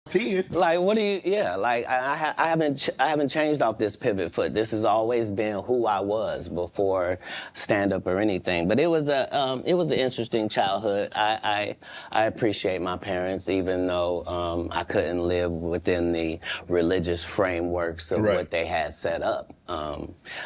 10. Like, what do you? Yeah, like I haven't changed off this pivot foot. This has always been who I was before stand up or anything. But it was an interesting childhood. I appreciate my parents, even though I couldn't live within the religious frameworks of what they had set up.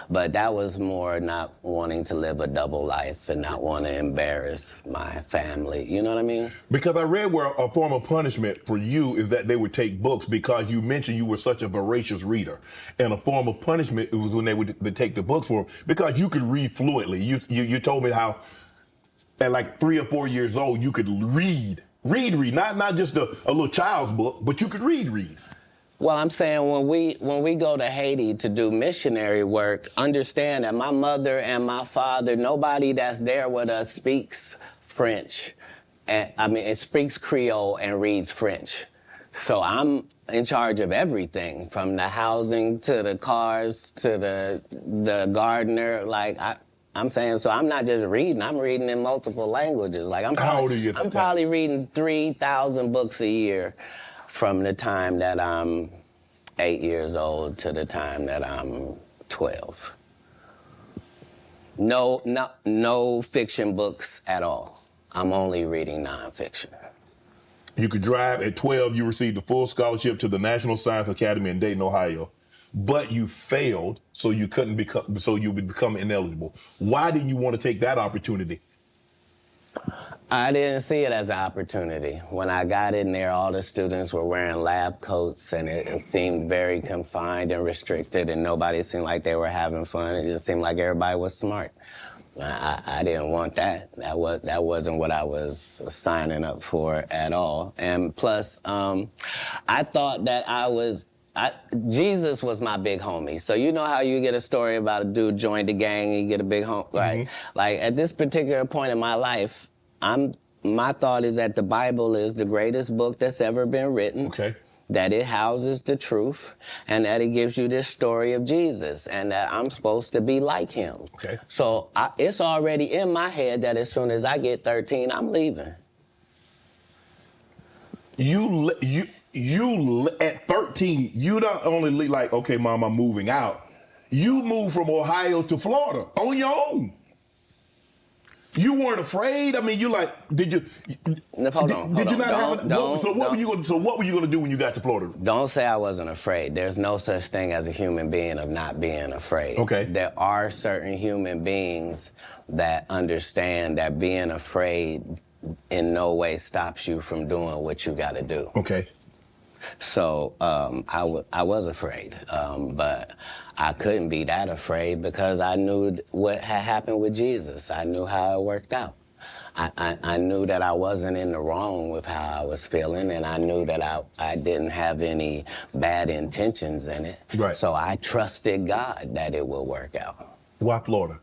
But that was more not wanting to live a double life and not want to embarrass my family. You know what I mean? Because I read where a form of punishment for you is that they would take books, because you mentioned you were such a voracious reader. And a form of punishment it was when they would take the books for them, because you could read fluently. You told me how at like 3 or 4 years old you could read, not just a little child's book, but you could read. Well, I'm saying when we go to Haiti to do missionary work, understand that my mother and my father, nobody that's there with us speaks French. And, it speaks Creole and reads French. So I'm in charge of everything, from the housing to the cars to the gardener. Like I'm saying, so I'm not just reading. I'm reading in multiple languages. Like How old are you at the time? I'm probably reading 3,000 books a year, from the time that I'm 8 years old to the time that I'm 12. No fiction books at all. I'm only reading nonfiction. You could drive. At 12, you received a full scholarship to the National Science Academy in Dayton, Ohio, but you failed, so you would become ineligible. Why did you want to take that opportunity? I didn't see it as an opportunity. When I got in there, all the students were wearing lab coats, and it seemed very confined and restricted, and nobody seemed like they were having fun. It just seemed like everybody was smart. I didn't want that. That wasn't what I was signing up for at all. And plus, I thought that Jesus was my big homie. So you know how you get a story about a dude joined the gang and you get a big homie, right? Like at this particular point in my life, my thought is that the Bible is the greatest book that's ever been written. Okay. That it houses the truth, and that it gives you this story of Jesus, and that I'm supposed to be like him. Okay. So it's already in my head that as soon as I get 13, I'm leaving. You at 13, you don't only like, okay, Mom, I'm moving out. You moved from Ohio to Florida on your own. You weren't afraid? I mean, you like, did you? Hold on. Did you not have? So what were you going to do when you got to Florida? Don't say I wasn't afraid. There's no such thing as a human being of not being afraid. Okay. There are certain human beings that understand that being afraid in no way stops you from doing what you got to do. Okay. So I was afraid, but I couldn't be that afraid because I knew what had happened with Jesus. I knew how it worked out. I knew that I wasn't in the wrong with how I was feeling, and I knew that I didn't have any bad intentions in it. Right. So I trusted God that it would work out. Why Florida?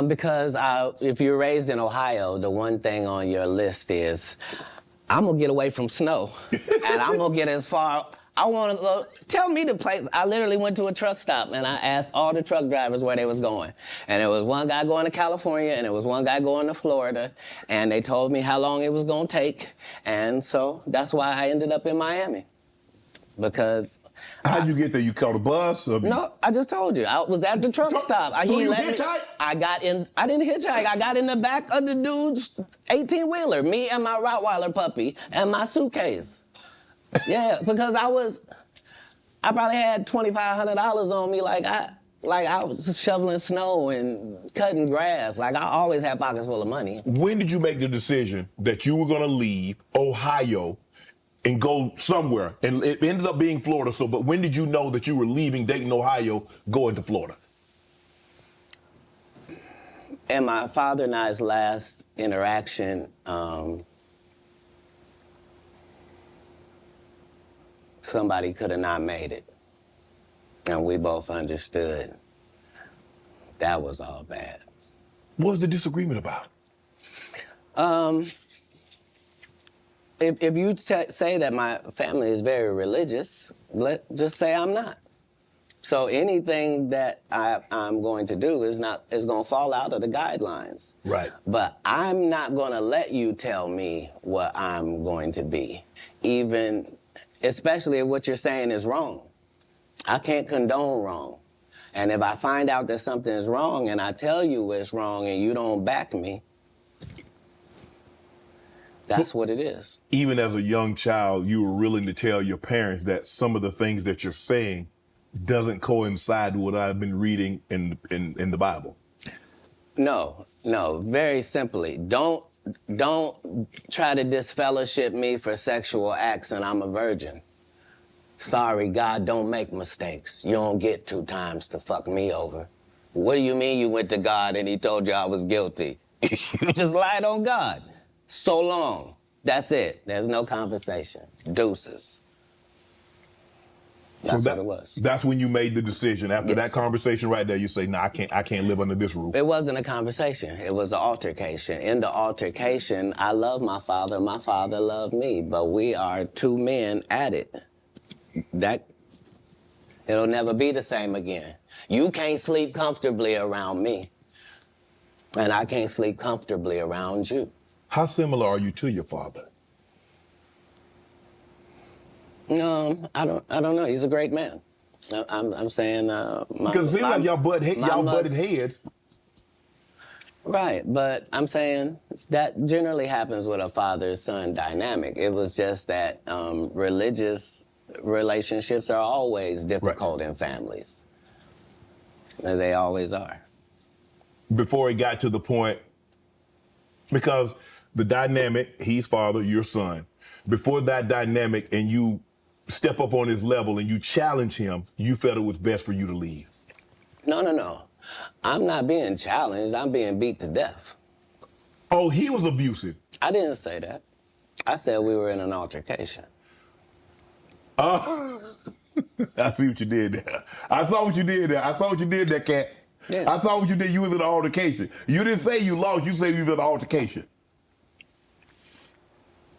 Because if you're raised in Ohio, the one thing on your list is, I'm gonna get away from snow, and I'm gonna get as far. I wanna go, tell me the place. I literally went to a truck stop, and I asked all the truck drivers where they was going. And there was one guy going to California, and there was one guy going to Florida, and they told me how long it was gonna take. And so that's why I ended up in Miami, because... How'd you get there? You caught a bus? No, I just told you. I was at the truck stop. So you hitchhiked? I didn't hitchhike. I got in the back of the dude's 18-wheeler, me and my Rottweiler puppy and my suitcase. Yeah, because I probably had $2,500 on me, like I was shoveling snow and cutting grass. Like I always had pockets full of money. When did you make the decision that you were gonna leave Ohio and go somewhere? And it ended up being Florida. But when did you know that you were leaving Dayton, Ohio, going to Florida? And my father and I's last interaction, somebody could have not made it. And we both understood that was all bad. What was the disagreement about? If you say that my family is very religious, just say I'm not. So anything that I'm going to do is going to fall out of the guidelines. Right. But I'm not going to let you tell me what I'm going to be. Even especially if what you're saying is wrong. I can't condone wrong. And if I find out that something is wrong and I tell you it's wrong and you don't back me, that's what it is. Even as a young child, you were willing to tell your parents that some of the things that you're saying doesn't coincide with what I've been reading in the Bible. No, very simply. Don't try to disfellowship me for sexual acts and I'm a virgin. Sorry, God don't make mistakes. You don't get 2 times to fuck me over. What do you mean you went to God and he told you I was guilty? You just lied on God. So long. That's it. There's no conversation. Deuces. That's what it was. That's when you made the decision. After that conversation right there, you say, "No, I can't live under this roof." It wasn't a conversation. It was an altercation. In the altercation, I love my father. My father loved me. But we are 2 men at it. It'll never be the same again. You can't sleep comfortably around me. And I can't sleep comfortably around you. How similar are you to your father? I don't know. He's a great man. I'm saying because it seems like y'all butted heads. Right, but I'm saying that generally happens with a father-son dynamic. It was just that religious relationships are always difficult in families. They always are. Before it got to the point, because the dynamic, he's father, you're son. Before that dynamic and you step up on his level and you challenge him, you felt it was best for you to leave. No. I'm not being challenged. I'm being beat to death. Oh, he was abusive. I didn't say that. I said we were in an altercation. I see what you did there. I saw what you did there, Katt. Yeah. I saw what you did. You was in an altercation. You didn't say you lost. You said you was in an altercation.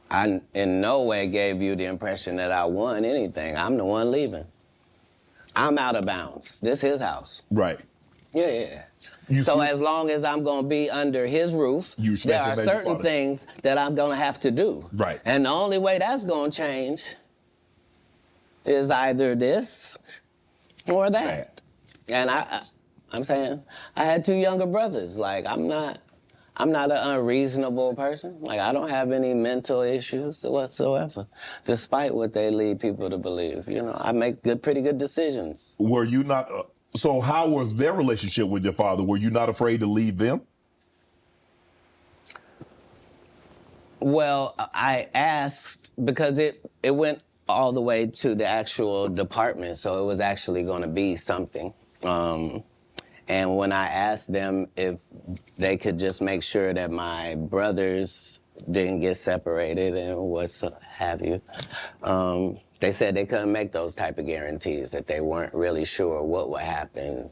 I in no way gave you the impression that I won anything. I'm the one leaving. I'm out of bounds. This is his house. Right. Yeah. So as long as I'm going to be under his roof, there are certain things that I'm going to have to do. Right. And the only way that's going to change is either this or that. And I'm saying I had 2 younger brothers. Like, I'm not an unreasonable person. Like, I don't have any mental issues whatsoever, despite what they lead people to believe. You know, I make pretty good decisions. Were you not... So how was their relationship with your father? Were you not afraid to leave them? Well, I asked because it went all the way to the actual department, so it was actually going to be something. And when I asked them if they could just make sure that my brothers didn't get separated and what have you, they said they couldn't make those type of guarantees, that they weren't really sure what would happen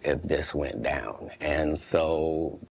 if this went down. And so